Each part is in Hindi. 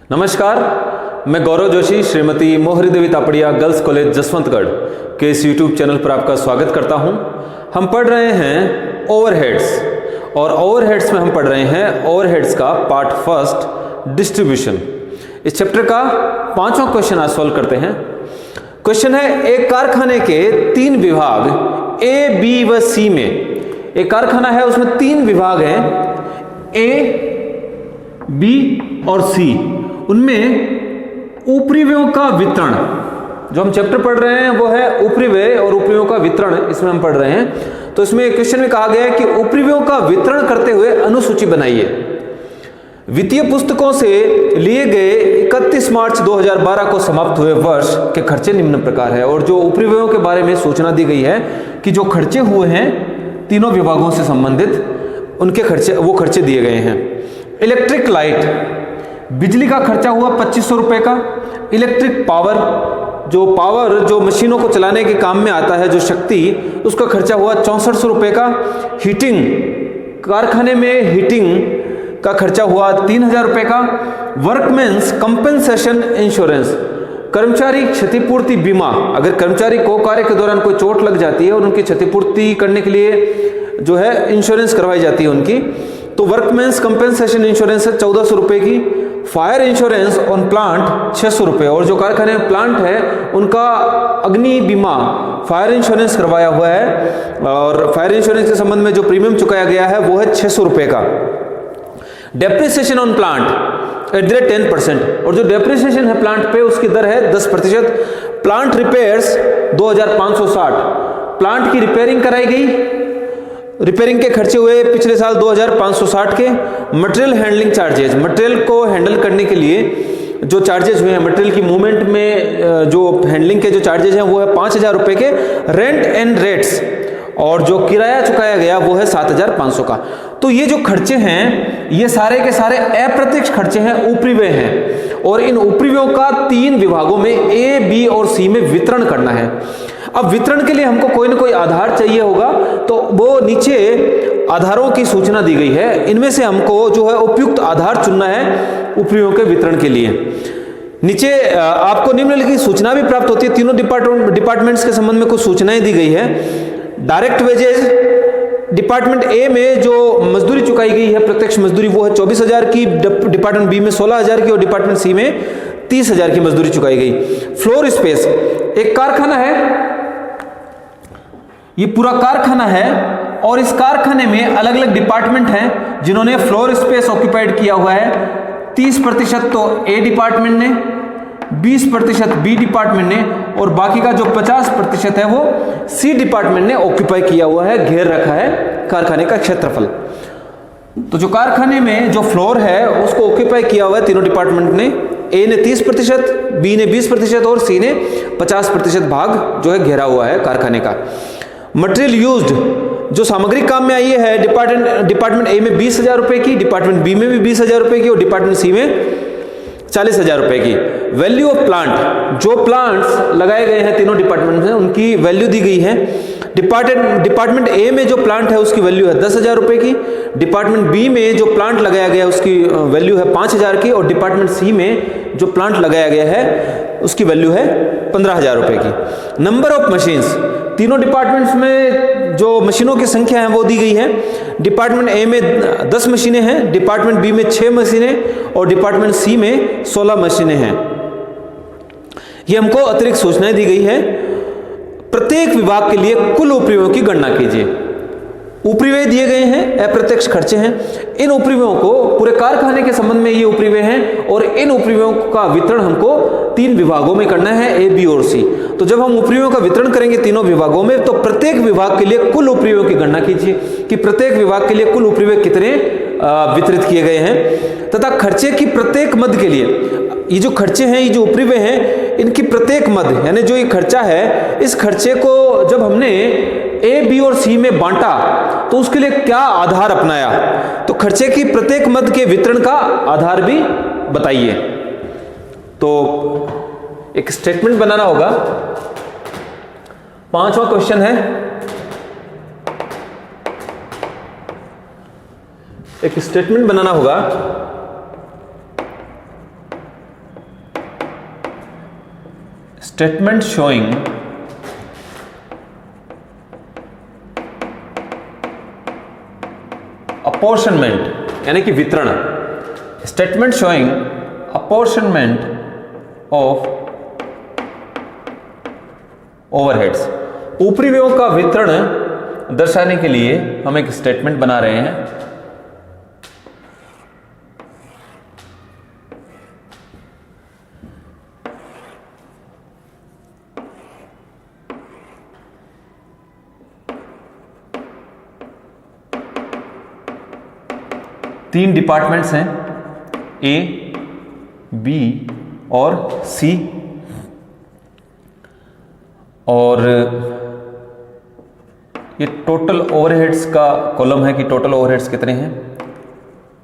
नमस्कार, मैं गौरव जोशी श्रीमती मोहरी देवी तापड़िया गर्ल्स कॉलेज जसवंतगढ़ के इस यूट्यूब चैनल पर आपका स्वागत करता हूं। हम पढ़ रहे हैं ओवरहेड्स और ओवरहेड्स में हम पढ़ रहे हैं ओवरहेड्स का पार्ट फर्स्ट डिस्ट्रीब्यूशन। इस चैप्टर का 5वां क्वेश्चन आज सॉल्व करते हैं। क्वेश्चन है, एक कारखाने के 3 विभाग ए, बी व सी में, एक कारखाना है उसमें 3 विभाग हैं ए, बी और सी, उनमें उपरिव्ययों का वितरण, जो हम चैप्टर पढ़ रहे हैं वो है उपरिव्यय और उपरिव्ययों का वितरण, इसमें हम पढ़ रहे हैं। तो इसमें क्वेश्चन में कहा गया है कि उपरिव्ययों का वितरण करते हुए अनुसूची बनाइए। वित्तीय पुस्तकों से लिए गए 31 मार्च 2012 को समाप्त हुए वर्ष के खर्चे निम्न प्रकार है। और जो उपरिव्ययों के बारे में सूचना दी गई है कि जो खर्चे हुए हैं तीनों विभागों से संबंधित, उनके खर्चे, वो खर्चे दिए गए हैं। इलेक्ट्रिक लाइट, बिजली का खर्चा हुआ 2500 रुपये का। इलेक्ट्रिक पावर, जो मशीनों को चलाने के काम में आता है, जो शक्ति, उसका खर्चा हुआ 6400 रुपये का। हीटिंग, कारखाने में हीटिंग का खर्चा हुआ 3000 रुपये का। वर्कमेंस कंपेंसेशन इंश्योरेंस, कर्मचारी क्षतिपूर्ति बीमा, अगर कर्मचारी को कार्य के दौरान कोई चोट लग जाती है और उनकी क्षतिपूर्ति करने के लिए जो है इंश्योरेंस करवाई जाती है उनकी, तो वर्कमेंस कंपेंसेशन इंश्योरेंस है 1400 रुपये की। फायर इंश्योरेंस ऑन प्लांट 600 रुपये, और जो कारखाने में प्लांट है उनका अग्नि बीमा, फायर इंश्योरेंस करवाया हुआ है, और फायर इंश्योरेंस के संबंध में जो प्रीमियम चुकाया गया है वो है 600 रुपये का। Depreciation on plant at the rate 10%, और जो डेप्रिसिएशन है प्लांट पे उसकी दर है 10%। प्लांट रिपेयर्स 2560, प्लांट की रिपेयरिंग कराई गई, रिपेयरिंग के खर्चे हुए पिछले साल 2560 के। मटेरियल हैंडलिंग चार्जेज, मटेरियल को हैंडल करने के लिए जो चार्जेज हुए हैं, मटेरियल की मूवमेंट में जो हैंडलिंग के जो चार्जेज हैं वो है 5000 रुपये के। रेंट एंड रेट्स, और जो किराया चुकाया गया वो है 7500 का। तो ये जो खर्चे हैं ये सारे के सारे अप्रत्यक्ष खर्चे हैं, उपरिव्यय हैं, और इन उपरिव्ययों का 3 विभागों में ए, बी और सी में वितरण करना है। अब वितरण के लिए हमको कोई ना कोई आधार चाहिए होगा, तो वो नीचे आधारों की सूचना दी गई है, इनमें से हमको जो है उपयुक्त आधार चुनना है उपरिव्ययों के वितरण के लिए। नीचे आपको निम्नलिखित सूचना भी प्राप्त होती है, तीनों डिपार्टमेंट्स के संबंध में कुछ सूचनाएं दी गई है। डायरेक्ट वेजेज, डिपार्टमेंट ए में जो मजदूरी चुकाई गई है प्रत्यक्ष मजदूरी वो है 24,000 की, डिपार्टमेंट बी में 16,000 की, और डिपार्टमेंट सी में 30,000 की मजदूरी चुकाई गई। फ्लोर स्पेस, एक कारखाना है, ये पूरा कारखाना है, और इस कारखाने में अलग अलग डिपार्टमेंट हैं जिन्होंने फ्लोर स्पेस ऑक्यूपाइड किया हुआ है। 30% तो ए डिपार्टमेंट ने, 20% बी डिपार्टमेंट ने, और बाकी का जो 50% है वो सी डिपार्टमेंट ने ऑक्यूपाई किया हुआ है, घेर रखा है कारखाने का क्षेत्रफल। तो जो कारखाने में जो फ्लोर है उसको ऑक्यूपाई किया हुआ है तीनों डिपार्टमेंट ने। ए ने 30%, बी ने 20% और सी ने 50% भाग जो है घेरा हुआ है कारखाने का। मटेरियल यूज्ड, जो सामग्री काम में आई है डिपार्टमेंट ए में 20,000 रुपये की, डिपार्टमेंट बी में भी 20,000 रुपये की, और डिपार्टमेंट सी में 40,000 रुपये की। वैल्यू ऑफ प्लांट, जो प्लांट्स लगाए गए हैं तीनों डिपार्टमेंट में उनकी वैल्यू दी गई है। डिपार्टमेंट ए में जो प्लांट है उसकी वैल्यू है 10,000 रुपये की। डिपार्टमेंट बी में जो प्लांट लगाया गया है उसकी वैल्यू है 5,000 की, और डिपार्टमेंट सी में जो प्लांट लगाया गया है उसकी वैल्यू है 15,000 रुपये की। नंबर ऑफ मशीन्स, तीनों डिपार्टमेंट्स में जो मशीनों की संख्या है वो दी गई है। डिपार्टमेंट ए में 10 मशीनें हैं, डिपार्टमेंट बी में 6 मशीनें, और डिपार्टमेंट सी में 16 मशीनें हैं। ये हमको अतिरिक्त सूचनाएं दी गई है। प्रत्येक विभाग के लिए कुल उपरिव्ययों की गणना कीजिए। उपरिव्यय दिए गए हैं, अप्रत्यक्ष खर्चे हैं। इन उपरिव्ययों को, पूरे कारखाने के संबंध में ये उपरिव्यय हैं, और इन उपरिव्ययों का वितरण हमको 3 विभागों में करना है, ए, बी और सी। तो जब हम उपरिव्ययों का वितरण करेंगे तीनों विभागों में, तो प्रत्येक विभाग के लिए कुल उपरिव्ययों की गणना कीजिए कि प्रत्येक विभाग के लिए कुल उपरिव्यय कितने वितरित किए गए हैं, तथा खर्चे की प्रत्येक मद के लिए, ये जो खर्चे हैं, ये जो उपरिव्यय हैं, इनकी प्रत्येक मद, यानी जो ये खर्चा है, इस खर्चे को जब हमने ए, बी और सी में बांटा तो उसके लिए क्या आधार अपनाया, तो खर्चे की प्रत्येक मद के वितरण का आधार भी बताइए। तो एक स्टेटमेंट बनाना होगा। 5वां क्वेश्चन है, एक स्टेटमेंट बनाना होगा स्टेटमेंट शोइंग अपॉर्शनमेंट यानी कि वितरण, statement showing apportionment of overheads, ऊपरी व्ययों का वितरण दर्शाने के लिए हम एक स्टेटमेंट बना रहे हैं। तीन डिपार्टमेंट्स हैं, ए, बी और सी, और ये टोटल ओवरहेड्स का कॉलम है कि टोटल ओवरहेड्स कितने हैं।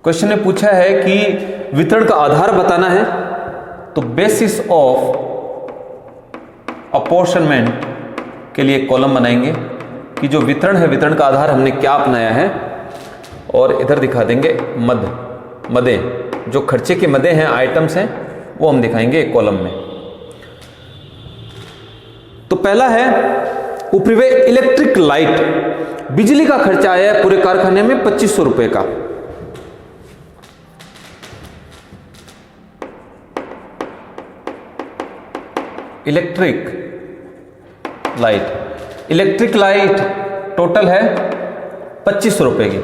क्वेश्चन ने पूछा है कि वितरण का आधार बताना है, तो बेसिस ऑफ अपॉर्शनमेंट के लिए एक कॉलम बनाएंगे कि जो वितरण है, वितरण का आधार हमने क्या अपनाया है, और इधर दिखा देंगे मदे, जो खर्चे के मदे हैं, आइटम्स हैं, वो हम दिखाएंगे एक कॉलम में। तो पहला है ऊपरी व्यय इलेक्ट्रिक लाइट, बिजली का खर्चा आया है पूरे कारखाने में 2500 रुपए का। इलेक्ट्रिक लाइट टोटल है 2500 रुपए की।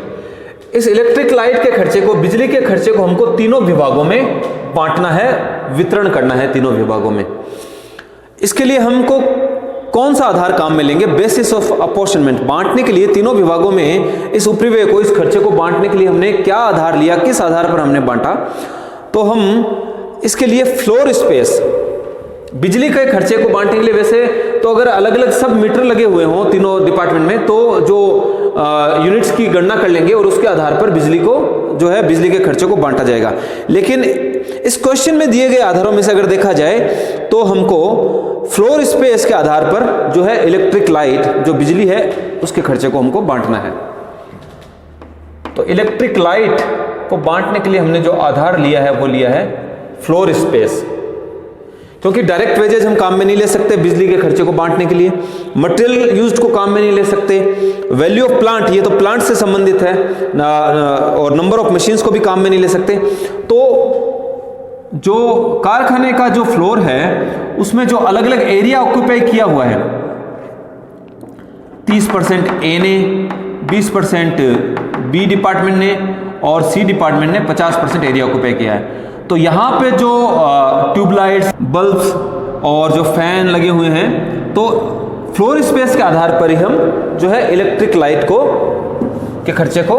इस इलेक्ट्रिक लाइट के खर्चे को, बिजली के खर्चे को हमको तीनों विभागों में बांटना है, वितरण करना है तीनों विभागों में। इसके लिए हमको कौन सा आधार काम में लेंगे? बेसिस ऑफ अपॉर्शनमेंट, बांटने के लिए तीनों विभागों में इस ऊपरी व्यय को, इस खर्चे को बांटने के लिए हमने क्या आधार लिया, किस आधार पर हमने बांटा? तो हम इसके लिए फ्लोर स्पेस, बिजली के खर्चे को बांटने के लिए, वैसे तो अगर अलग अलग सब मीटर लगे हुए हों तीनों डिपार्टमेंट में, तो जो यूनिट्स की गणना कर लेंगे और उसके आधार पर बिजली को, जो है बिजली के खर्चे को बांटा जाएगा। लेकिन इस क्वेश्चन में दिए गए आधारों में से अगर देखा जाए तो हमको फ्लोर स्पेस के आधार पर जो है इलेक्ट्रिक लाइट, जो बिजली है, उसके खर्चे को हमको बांटना है। तो इलेक्ट्रिक लाइट को बांटने के लिए हमने जो आधार लिया है वो लिया है फ्लोर स्पेस, क्योंकि डायरेक्ट वेजेज हम काम में नहीं ले सकते बिजली के खर्चे को बांटने के लिए, मटेरियल यूज्ड को काम में नहीं ले सकते, वैल्यू ऑफ प्लांट, ये तो प्लांट से संबंधित है, और नंबर ऑफ मशीन्स को भी काम में नहीं ले सकते। तो जो कारखाने का जो फ्लोर है उसमें जो अलग अलग एरिया ऑक्यूपाई किया हुआ है, 30% ए ने, 20% बी डिपार्टमेंट ने और सी डिपार्टमेंट ने 50% एरिया ऑक्यूपाई किया है। तो यहाँ पे जो ट्यूबलाइट्स, बल्ब्स और जो फैन लगे हुए हैं, तो फ्लोर स्पेस के आधार पर ही हम जो है इलेक्ट्रिक लाइट को के खर्चे को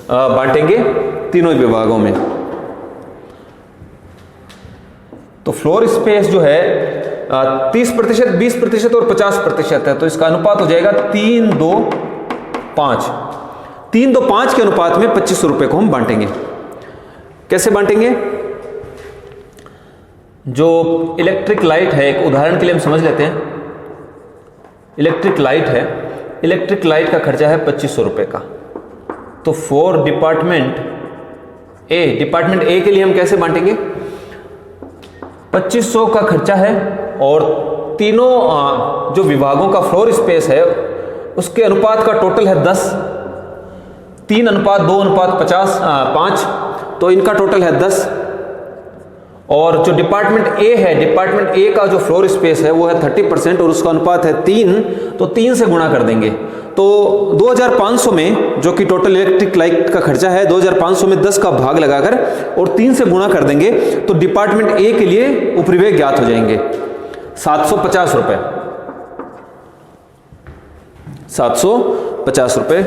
बांटेंगे तीनों विभागों में। तो फ्लोर स्पेस जो है 30%, 20% और 50% है, तो इसका अनुपात हो जाएगा 3-2-5। 3-2-5 के अनुपात में 2500 रुपए को हम बांटेंगे। कैसे बांटेंगे? जो इलेक्ट्रिक लाइट है, एक उदाहरण के लिए हम समझ लेते हैं। इलेक्ट्रिक लाइट है, इलेक्ट्रिक लाइट का खर्चा है 2500 रुपए का। तो फॉर डिपार्टमेंट ए के लिए हम कैसे बांटेंगे? 2500 का खर्चा है और तीनों जो विभागों का फ्लोर स्पेस है उसके अनुपात का टोटल है 10, 3:2:5, तो इनका टोटल है 10। और जो डिपार्टमेंट ए है, डिपार्टमेंट ए का जो फ्लोर स्पेस है वो है 30% और उसका अनुपात है 3, तो 3 से गुणा कर देंगे। तो 2500 में, जो कि टोटल इलेक्ट्रिक लाइट का खर्चा है, 2500 में 10 का भाग लगाकर और 3 से गुणा कर देंगे, तो डिपार्टमेंट ए के लिए ऊपरी व्यय ज्ञात हो जाएंगे 750 रुपए। 750 रुपए।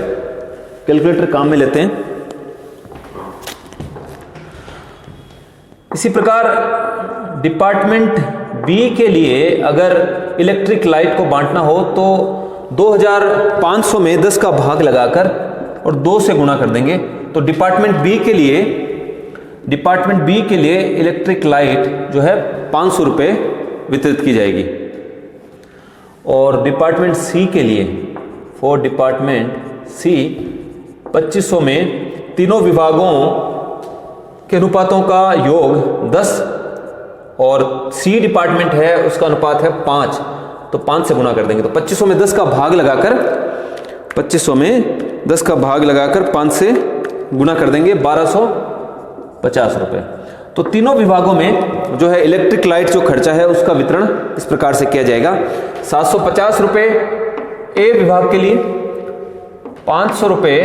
कैलकुलेटर काम में लेते हैं। इसी प्रकार डिपार्टमेंट बी के लिए अगर इलेक्ट्रिक लाइट को बांटना हो तो 2500 में 10 का भाग लगाकर और 2 से गुणा कर देंगे, तो डिपार्टमेंट बी के लिए इलेक्ट्रिक लाइट जो है 500 रुपये वितरित की जाएगी। और डिपार्टमेंट सी के लिए, फॉर डिपार्टमेंट सी, 2500 में तीनों विभागों के अनुपातों का योग 10 और सी डिपार्टमेंट है उसका अनुपात है 5, तो 5 से गुणा कर देंगे। तो 2500 में 10 का भाग लगाकर 2500 में 10 का भाग लगाकर 5 से गुणा कर देंगे, 1250 रुपये। तो तीनों विभागों में जो है इलेक्ट्रिक लाइट जो खर्चा है उसका वितरण इस प्रकार से किया जाएगा। 750 रुपये ए विभाग के लिए, 500 रुपये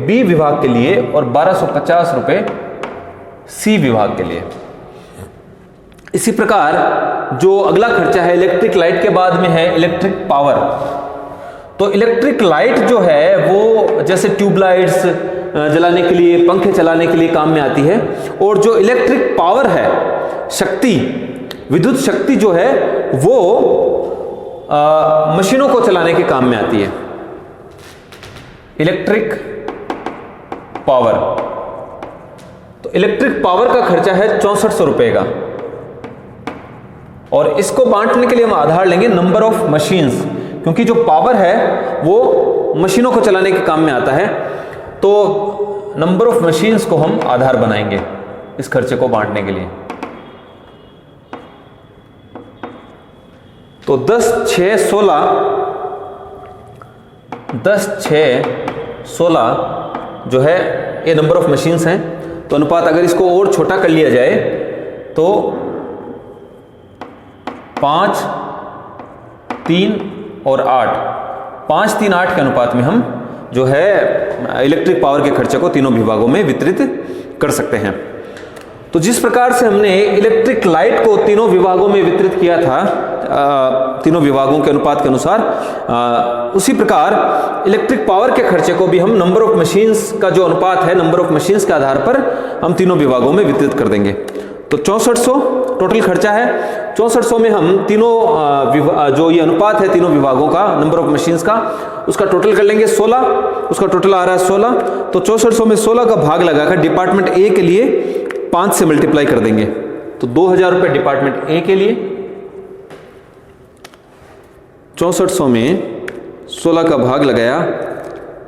बी विभाग के लिए और 1250 रुपये सी विभाग के लिए। इसी प्रकार जो अगला खर्चा है इलेक्ट्रिक लाइट के बाद में है इलेक्ट्रिक पावर। तो इलेक्ट्रिक लाइट जो है वो जैसे ट्यूबलाइट्स जलाने के लिए, पंखे चलाने के लिए काम में आती है। और जो इलेक्ट्रिक पावर है, शक्ति, विद्युत शक्ति जो है वो मशीनों को चलाने के काम में आती है। इलेक्ट्रिक पावर, तो इलेक्ट्रिक पावर का खर्चा है 6400 रुपए का। और इसको बांटने के लिए हम आधार लेंगे नंबर ऑफ मशीन्स, क्योंकि जो पावर है वो मशीनों को चलाने के काम में आता है। तो नंबर ऑफ मशीन्स को हम आधार बनाएंगे इस खर्चे को बांटने के लिए। तो 10, 6, 16 जो है ये नंबर ऑफ मशीन्स हैं। तो अनुपात अगर इसको और छोटा कर लिया जाए तो 5, 3 और 8, 5, 3, 8 के अनुपात में हम जो है इलेक्ट्रिक पावर के खर्चे को तीनों विभागों में वितरित कर सकते हैं। तो जिस प्रकार से हमने इलेक्ट्रिक लाइट को तीनों विभागों में वितरित किया था, तीनों विभागों के अनुपात के अनुसार, उसी प्रकार इलेक्ट्रिक पावर के खर्चे को भी हम नंबर ऑफ मशीन्स का जो अनुपात है, नंबर ऑफ मशीन्स के आधार पर हम तीनों विभागों में वितरित कर देंगे। तो 6400 टोटल खर्चा है। 6400 में हम तीनों जो ये अनुपात है तीनों विभागों का, नंबर ऑफ मशीन्स का, उसका टोटल कर लेंगे 16, उसका टोटल आ रहा है 16। तो 6400 में 16 का भाग लगाकर डिपार्टमेंट ए के लिए 5 से मल्टीप्लाई कर देंगे। तो 2000 रुपये डिपार्टमेंट ए के लिए, 6400 में 16 का भाग लगाया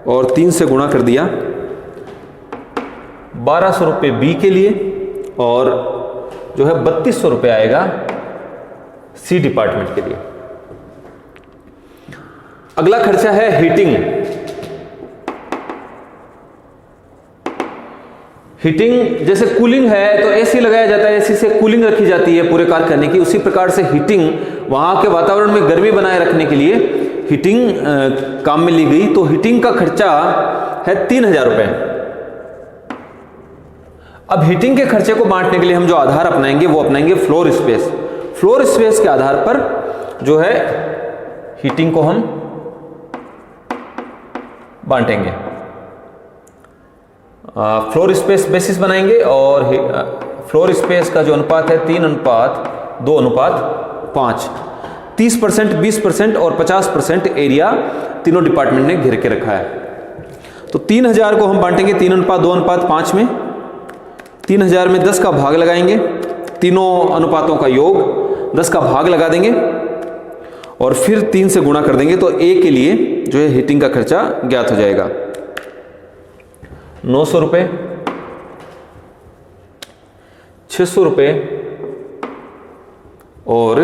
और 3 से गुणा कर दिया, 1200 रुपये बी के लिए और जो है 3200 रुपये आएगा सी डिपार्टमेंट के लिए। अगला खर्चा है हीटिंग। हीटिंग जैसे कूलिंग है तो एसी लगाया जाता है, एसी से कूलिंग रखी जाती है पूरे कार्य करने की। उसी प्रकार से हीटिंग, वहां के वातावरण में गर्मी बनाए रखने के लिए हीटिंग काम में ली गई। तो हीटिंग का खर्चा है 3000 रुपये। अब हीटिंग के खर्चे को बांटने के लिए हम जो आधार अपनाएंगे वो अपनाएंगे फ्लोर स्पेस। फ्लोर स्पेस के आधार पर जो है हीटिंग को हम बांटेंगे, फ्लोर स्पेस बेसिस बनाएंगे। और फ्लोर स्पेस का जो अनुपात है 3:2:5, 30%, 20% और 50% एरिया तीनों डिपार्टमेंट ने घेर के रखा है। तो 3000 को हम बांटेंगे 3:2:5 में। 3000 में 10 का भाग लगाएंगे, तीनों अनुपातों का योग 10 का भाग लगा देंगे और फिर 3 से गुणा कर देंगे। तो ए के लिए जो है हीटिंग का खर्चा ज्ञात हो जाएगा 900 रुपये, 600 रुपये और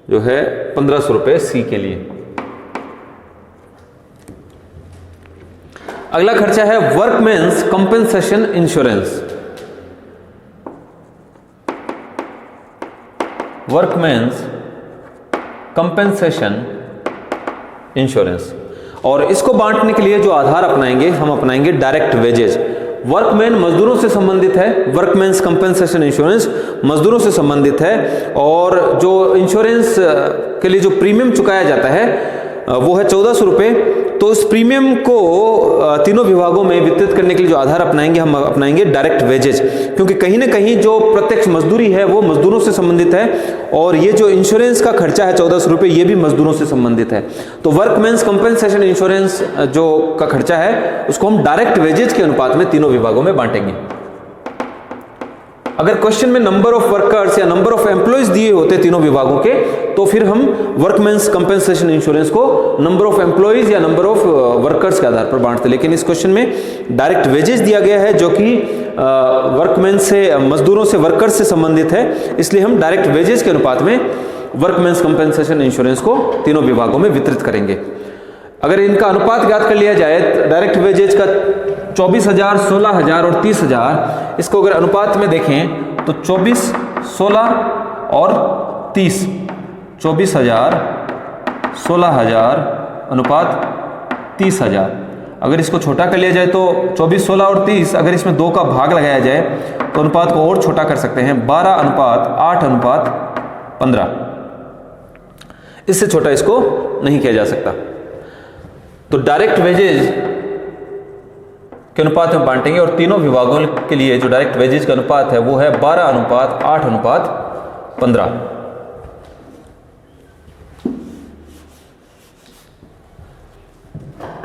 जो है 1500 रुपये सी के लिए। अगला खर्चा है वर्कमैन्स कंपेंसेशन इंश्योरेंस। वर्कमैन्स कंपेंसेशन इंश्योरेंस, और इसको बांटने के लिए जो आधार अपनाएंगे हम अपनाएंगे डायरेक्ट वेजेज। वर्कमैन मजदूरों से संबंधित है, वर्कमैन्स कंपेंसेशन इंश्योरेंस मजदूरों से संबंधित है। और जो इंश्योरेंस के लिए जो प्रीमियम चुकाया जाता है वो है 1400 रुपये। तो उस प्रीमियम को तीनों विभागों में वितरित करने के लिए जो आधार अपनाएंगे हम अपनाएंगे डायरेक्ट वेजेज, क्योंकि कहीं ना कहीं जो प्रत्यक्ष मजदूरी है वो मजदूरों से संबंधित है और ये जो इंश्योरेंस का खर्चा है 1400 रुपये ये भी मजदूरों से संबंधित है। तो वर्कमैन्स कंपेंसेशन इंश्योरेंस जो का खर्चा है उसको हम डायरेक्ट वेजेज के अनुपात में तीनों विभागों में बांटेंगे। अगर क्वेश्चन में नंबर ऑफ वर्कर्स या नंबर ऑफ एम्प्लॉयज दिए होते तीनों विभागों के तो फिर हम वर्कमैन्स कंपेंसेशन इंश्योरेंस को नंबर ऑफ एम्प्लॉयज या नंबर ऑफ वर्कर्स के आधार पर बांटते, लेकिन इस क्वेश्चन में डायरेक्ट वेजेस दिया गया है जो कि वर्कमैन से, मजदूरों से, वर्कर्स से संबंधित है, इसलिए हम डायरेक्ट वेजेस के अनुपात में वर्कमैन्स कंपेंसेशन इंश्योरेंस को तीनों विभागों में वितरित करेंगे। अगर इनका अनुपात ज्ञात कर लिया जाए, डायरेक्ट वेजेज का 24,000, 16,000 और 30,000, इसको अगर अनुपात में देखें तो 24, 16 और 30, 24,000, 16,000 अनुपात 30,000। अगर इसको छोटा कर लिया जाए तो 24, 16 और 30, अगर इसमें 2 का भाग लगाया जाए तो अनुपात को और छोटा कर सकते हैं, 12 अनुपात 8 अनुपात 15। इससे छोटा इसको नहीं किया जा सकता। तो डायरेक्ट वेजेज के अनुपात में बांटेंगे और तीनों विभागों के लिए जो डायरेक्ट वेजेज का अनुपात है वो है 12 अनुपात 8 अनुपात 15।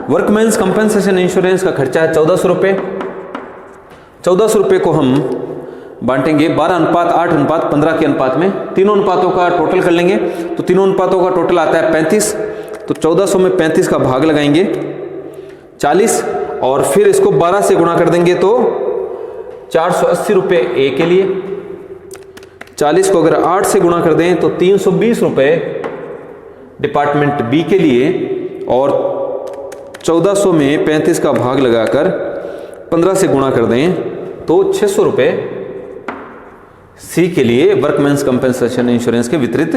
वर्कमैन्स कंपेंसेशन इंश्योरेंस का खर्चा है 1400 रुपये। 1400 रुपये को हम बांटेंगे 12 अनुपात 8 अनुपात 15 के अनुपात में। तीनों अनुपातों का टोटल कर लेंगे तो तीनों अनुपातों का टोटल आता है 35। तो 1400 में 35 का भाग लगाएंगे 40 और फिर इसको 12 से गुणा कर देंगे तो 480 रुपये ए के लिए। 40 को अगर 8 से गुणा कर दें तो 320 रुपये डिपार्टमेंट बी के लिए और 1400 में 35 का भाग लगाकर 15 से गुणा कर दें तो 600 रुपये सी के लिए वर्कमैन्स कंपेंसेशन इंश्योरेंस के वितरित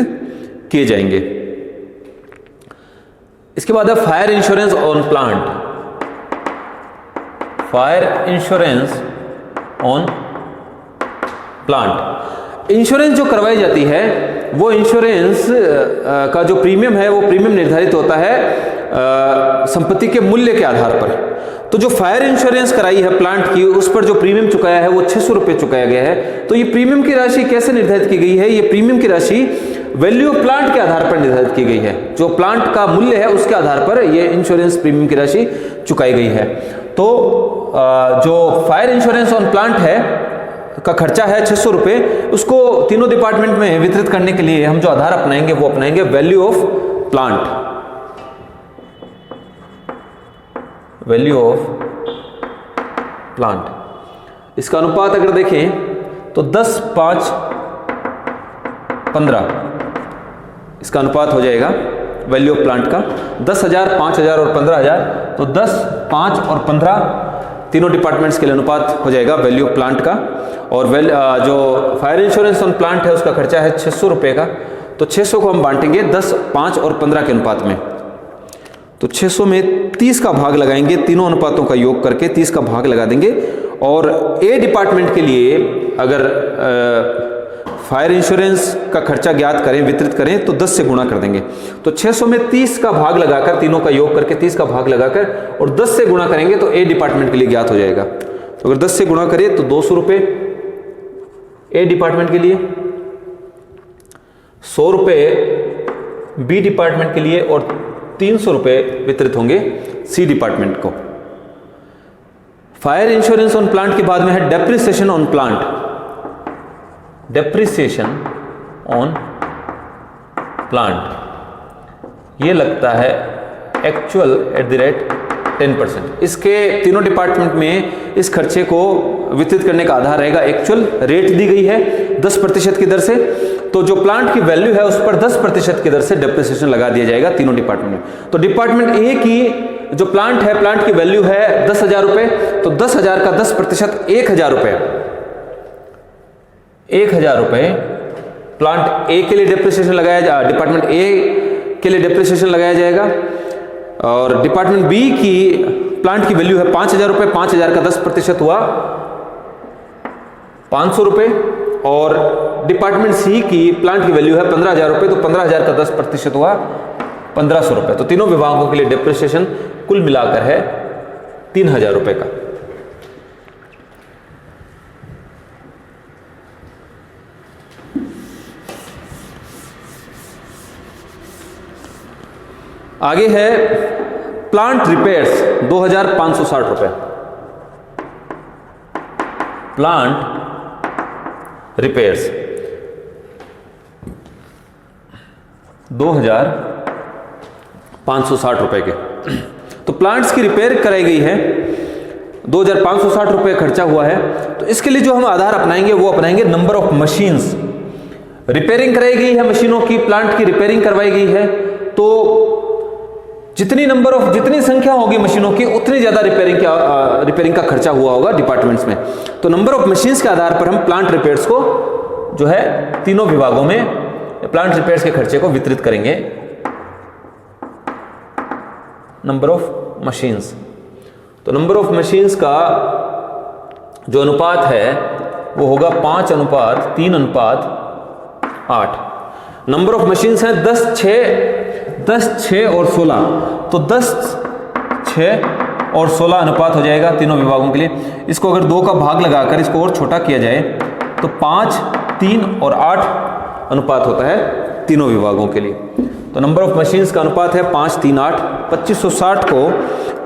किए जाएंगे। इसके बाद है fire insurance on plant. Fire insurance on plant, insurance जो करवाई जाती है वो इंश्योरेंस का जो प्रीमियम है वो प्रीमियम निर्धारित होता है संपत्ति के मूल्य के आधार पर। तो जो फायर इंश्योरेंस कराई है प्लांट की, उस पर जो प्रीमियम चुकाया है वो 600 रुपये चुकाया गया है। तो ये प्रीमियम की राशि कैसे निर्धारित की गई है? ये प्रीमियम की राशि वैल्यू ऑफ प्लांट के आधार पर निर्धारित की गई है। जो प्लांट का मूल्य है उसके आधार पर ये इंश्योरेंस प्रीमियम की राशि चुकाई गई है। तो जो फायर इंश्योरेंस ऑन प्लांट है का खर्चा है 600 रुपये, उसको तीनों डिपार्टमेंट में वितरित करने के लिए हम जो आधार अपनाएंगे वो अपनाएंगे value of plant. Value of plant, इसका अनुपात अगर देखें तो 10, 5, 15 इसका अनुपात हो जाएगा वैल्यू ऑफ प्लांट का। 10,000, 5,000 और 15,000, तो 10, 5 और 15 तीनों डिपार्टमेंट्स के लिए अनुपात हो जाएगा वैल्यू ऑफ प्लांट का। और जो फायर इंश्योरेंस ऑन प्लांट है उसका खर्चा है 600 रुपये का। तो 600 को हम बांटेंगे 10, 5 और 15 के अनुपात में। तो 600 में 30 का भाग लगाएंगे, तीनों अनुपातों का योग करके 30 का भाग लगा देंगे। और ए डिपार्टमेंट के लिए अगर फायर इंश्योरेंस का खर्चा ज्ञात करें, वितरित करें तो 10 से गुणा कर देंगे। तो 600 में 30 का भाग लगाकर, तीनों का योग करके 30 का भाग लगाकर और 10 से गुणा करेंगे तो ए डिपार्टमेंट के लिए ज्ञात हो जाएगा। तो अगर 10 से गुणा करें तो 200 रुपये ए डिपार्टमेंट के लिए, 100 रुपये बी डिपार्टमेंट के लिए और 300 रुपये वितरित होंगे सी डिपार्टमेंट को। फायर इंश्योरेंस ऑन प्लांट के बाद में है depreciation on plant. Depreciation on plant ये लगता है एक्चुअल @10%। इसके तीनों डिपार्टमेंट में इस खर्चे को वितरित करने का आधार रहेगा एक्चुअल रेट दी गई है 10% की दर से। तो जो प्लांट की वैल्यू है उस पर 10% की दर से डेप्रिसिएशन लगा दिया जाएगा तीनों डिपार्टमेंट में। तो डिपार्टमेंट ए की जो प्लांट है, प्लांट की वैल्यू है 10,000 रुपये, तो 10,000 का 10% 1,000 रुपये। 1,000 रुपये प्लांट ए के लिए डेप्रिसिएशन लगाया जाएगा, डिपार्टमेंट ए के लिए डेप्रिसिएशन लगाया जाएगा। और डिपार्टमेंट बी की प्लांट की वैल्यू है 5,000 रुपये, 5,000 का 10% हुआ 500 रुपये। और डिपार्टमेंट सी की प्लांट की वैल्यू है 15,000 रुपये, तो 15,000 का 10% हुआ 1,500 रुपये। तो तीनों विभागों के लिए डेप्रिसिएशन कुल मिलाकर है 3,000 रुपये का। आगे है प्लांट रिपेयर्स 2,560 रुपये। प्लांट रिपेयर्स 2,560 रुपए के। तो प्लांट्स की रिपेयर कराई गई है 2560 रुपये खर्चा हुआ है। तो इसके लिए जो हम आधार अपनाएंगे वो अपनाएंगे नंबर ऑफ मशीन्स। रिपेयरिंग कराई गई है मशीनों की, प्लांट की रिपेयरिंग करवाई गई है, तो जितनी संख्या होगी मशीनों की उतनी ज्यादा रिपेयरिंग का खर्चा हुआ होगा डिपार्टमेंट्स में। तो नंबर ऑफ मशीन्स के आधार पर हम प्लांट रिपेयर्स को जो है तीनों विभागों में प्लांट रिपेयर्स के खर्चे को वितरित करेंगे। नंबर ऑफ मशीन्स, तो नंबर ऑफ मशीन्स का जो अनुपात है वो होगा 5:3:8। नंबर ऑफ मशीन्स है 10, 6 और 16, तो 10, 6 और 16 अनुपात हो जाएगा तीनों विभागों के लिए। इसको अगर 2 का भाग लगाकर इसको और छोटा किया जाए तो 5, 3 और 8 अनुपात होता है तीनों विभागों के लिए। तो नंबर ऑफ मशीन्स का अनुपात है 5, 3, 8। 2560 को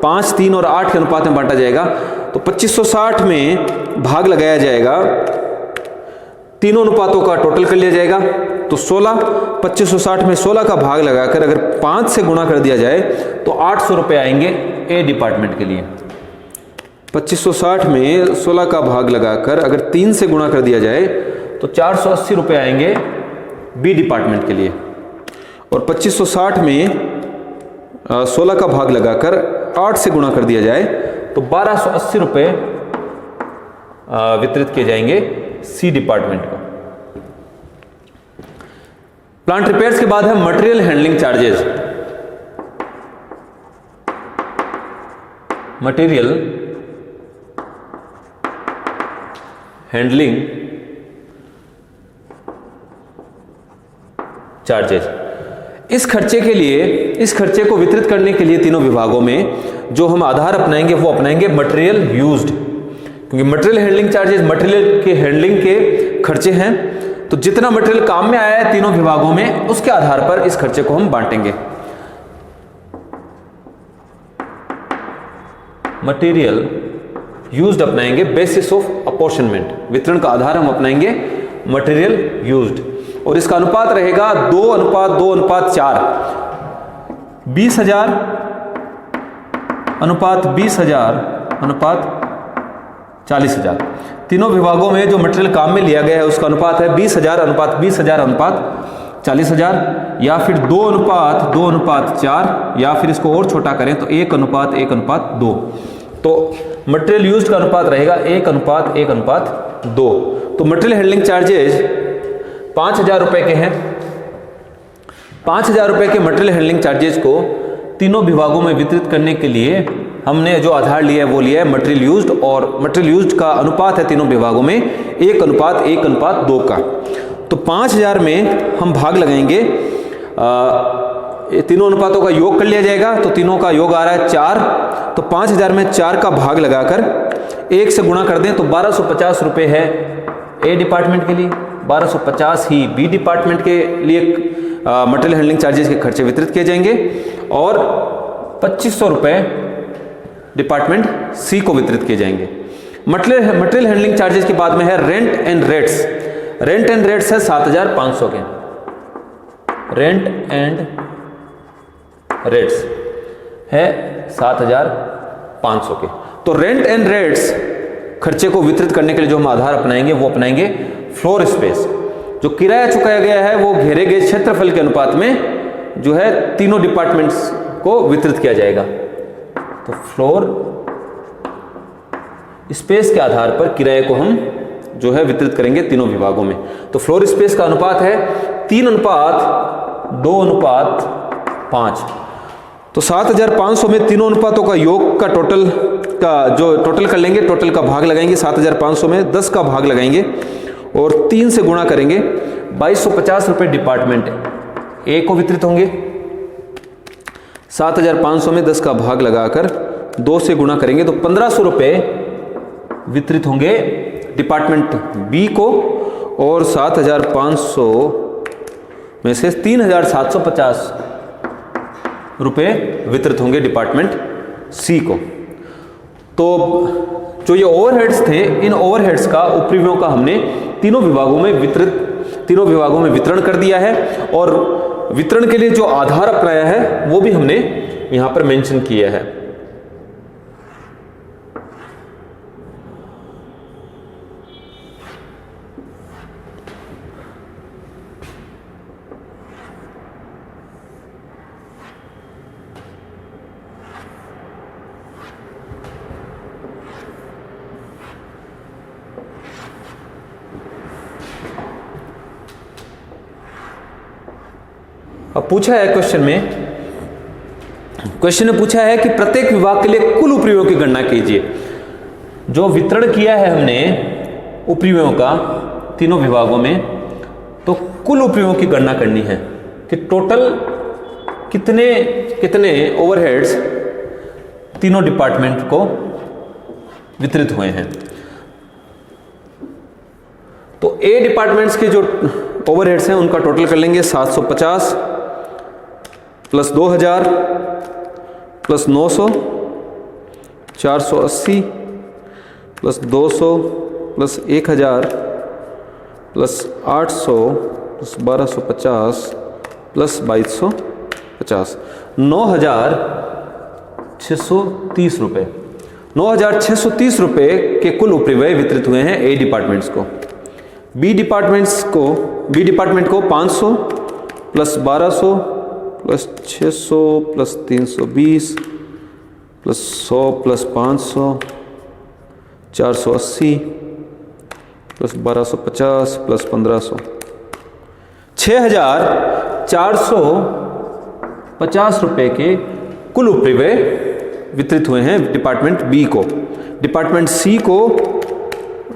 5, 3 और 8 के अनुपात में बांटा जाएगा। तो 2560 में भाग लगाया जाएगा, तीनों अनुपातों का टोटल कर लिया जाएगा तो 16। 2560 में 16 का भाग लगाकर अगर 5 से गुणा कर दिया जाए तो 800 रुपये आएंगे ए डिपार्टमेंट के लिए। 2560 में 16 का भाग लगाकर अगर 3 से गुणा कर दिया जाए तो 480 रुपये आएंगे बी डिपार्टमेंट के लिए। और 2560 में 16 का भाग लगाकर 8 से गुणा कर दिया जाए तो 1280 रुपये वितरित किए जाएंगे सी डिपार्टमेंट को। प्लांट रिपेयर्स के बाद है material handling charges. Material handling charges, इस खर्चे को वितरित करने के लिए तीनों विभागों में जो हम आधार अपनाएंगे वो अपनाएंगे मटेरियल यूज्ड, क्योंकि मटेरियल हैंडलिंग चार्जेस मटेरियल के हैंडलिंग के खर्चे हैं। तो जितना मटेरियल काम में आया है तीनों विभागों में उसके आधार पर इस खर्चे को हम बांटेंगे। मटेरियल यूज्ड अपनाएंगे बेसिस ऑफ अपॉर्शनमेंट, वितरण का आधार हम अपनाएंगे मटेरियल यूज्ड, और इसका अनुपात रहेगा 2:4। 20,000 अनुपात 20,000 अनुपात 40,000। तीनों विभागों में जो मटेरियल काम में लिया गया है उसका अनुपात है 20,000 अनुपात 20,000 अनुपात 40,000, या फिर 2:4, या फिर इसको और छोटा करें तो 1:1:2। तो मटेरियल यूज्ड का अनुपात रहेगा 1:1:2। तो मटेरियल हैंडलिंग चार्जेज 5,000 रुपये के हैं। 5,000 रुपये के मटेरियल हैंडलिंग चार्जेज को तीनों विभागों में वितरित करने के लिए हमने जो आधार लिया है वो लिया है मटेरियल यूज्ड, और मटेरियल यूज्ड का अनुपात है तीनों विभागों में 1:1:2 का। तो 5,000 में हम भाग लगाएंगे, तीनों अनुपातों का योग कर लिया जाएगा, तो तीनों का योग आ रहा है 4। तो 5,000 में 4 का भाग लगाकर 1 से गुणा कर दें तो 1250 रुपये है ए डिपार्टमेंट के लिए, 1250 ही बी डिपार्टमेंट के लिए मटेरियल हैंडलिंग चार्जेस के खर्चे वितरित किए जाएंगे, और 2500 रुपये डिपार्टमेंट सी को वितरित किए जाएंगे। मटेरियल हैंडलिंग चार्जेस के बाद में है rent and rates. Rent and rates है 7,500 के, रेंट एंड रेट्स है 7,500 के। तो रेंट एंड रेट्स खर्चे को वितरित करने के लिए जो हम आधार अपनाएंगे वो अपनाएंगे फ्लोर स्पेस। जो किराया चुकाया गया है वो घेरे गए क्षेत्रफल के अनुपात में जो है तीनों डिपार्टमेंट्स को वितरित किया जाएगा। तो फ्लोर स्पेस के आधार पर किराए को हम जो है वितरित करेंगे तीनों विभागों में। तो फ्लोर स्पेस का अनुपात है 3:2:5। तो 7,500 में तीनों अनुपातों का योग का टोटल कर लेंगे, टोटल का भाग लगाएंगे। 7,500 में 10 का भाग लगाएंगे और 3 से गुणा करेंगे, 2250 रुपये डिपार्टमेंट ए को वितरित होंगे। 7,500 में 10 का भाग लगाकर 2 से गुणा करेंगे तो 1,500 रुपये वितरित होंगे डिपार्टमेंट बी को, और 7,500 में से 3,750 रुपये वितरित होंगे डिपार्टमेंट सी को। तो जो ये ओवरहेड्स थे, इन ओवरहेड्स का उपरिव्ययों का हमने तीनों विभागों में वितरण कर दिया है, और वितरण के लिए जो आधार अपनाया है वो भी हमने यहां पर मेंशन किया है। अब पूछा है क्वेश्चन में पूछा है कि प्रत्येक विभाग के लिए कुल उपरिव्ययों की गणना कीजिए। जो वितरण किया है हमने उपरिव्ययों का तीनों विभागों में, तो कुल उपरिव्ययों की गणना करनी है कि टोटल कितने ओवरहेड्स तीनों डिपार्टमेंट को वितरित हुए हैं। तो ए डिपार्टमेंट्स के जो ओवरहेड्स हैं उनका टोटल कर लेंगे 750 plus 2000 plus 900 480 plus 200 plus 1000 plus 800 plus 1250 plus 2250 9630 रुपये। 9630 रुपये के कुल उपरिव्यय वितरित हुए हैं ए डिपार्टमेंट्स को। बी डिपार्टमेंट को 500 plus 1200 plus 600 plus 320 plus 100 plus 500 480 plus 1250 plus 1500 6450 रुपये के कुल उपरिव्यय वितरित हुए हैं डिपार्टमेंट बी को। डिपार्टमेंट सी को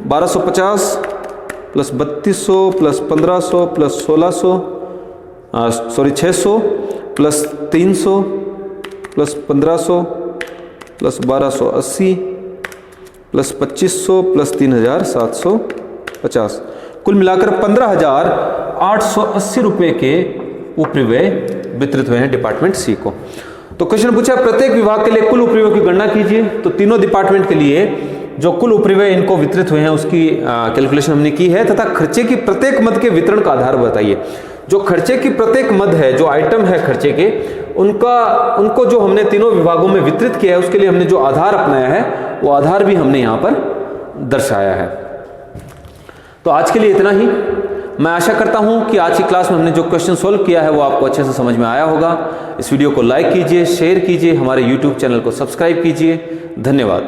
1250 plus 3200 plus 1500 plus 600 plus 300 plus 1500 plus 1280 plus 2500 plus 3750, कुल मिलाकर 15880 रुपये के उपरिव्यय वितरित हुए हैं डिपार्टमेंट सी को। तो क्वेश्चन पूछा प्रत्येक विभाग के लिए कुल उपरिव्ययों की गणना कीजिए। तो तीनों डिपार्टमेंट के लिए जो कुल उपरिव्यय इनको वितरित हुए हैं उसकी कैलकुलेशन हमने की है, तथा खर्चे की प्रत्येक मद के वितरण का आधार बताइए। जो खर्चे की प्रत्येक मद है, जो आइटम है खर्चे के, उनको जो हमने तीनों विभागों में वितरित किया है उसके लिए हमने जो आधार अपनाया है वो आधार भी हमने यहाँ पर दर्शाया है। तो आज के लिए इतना ही। मैं आशा करता हूँ कि आज की क्लास में हमने जो क्वेश्चन सोल्व किया है वो आपको अच्छे से समझ में आया होगा। इस वीडियो को लाइक कीजिए, शेयर कीजिए, हमारे YouTube चैनल को सब्सक्राइब कीजिए। धन्यवाद।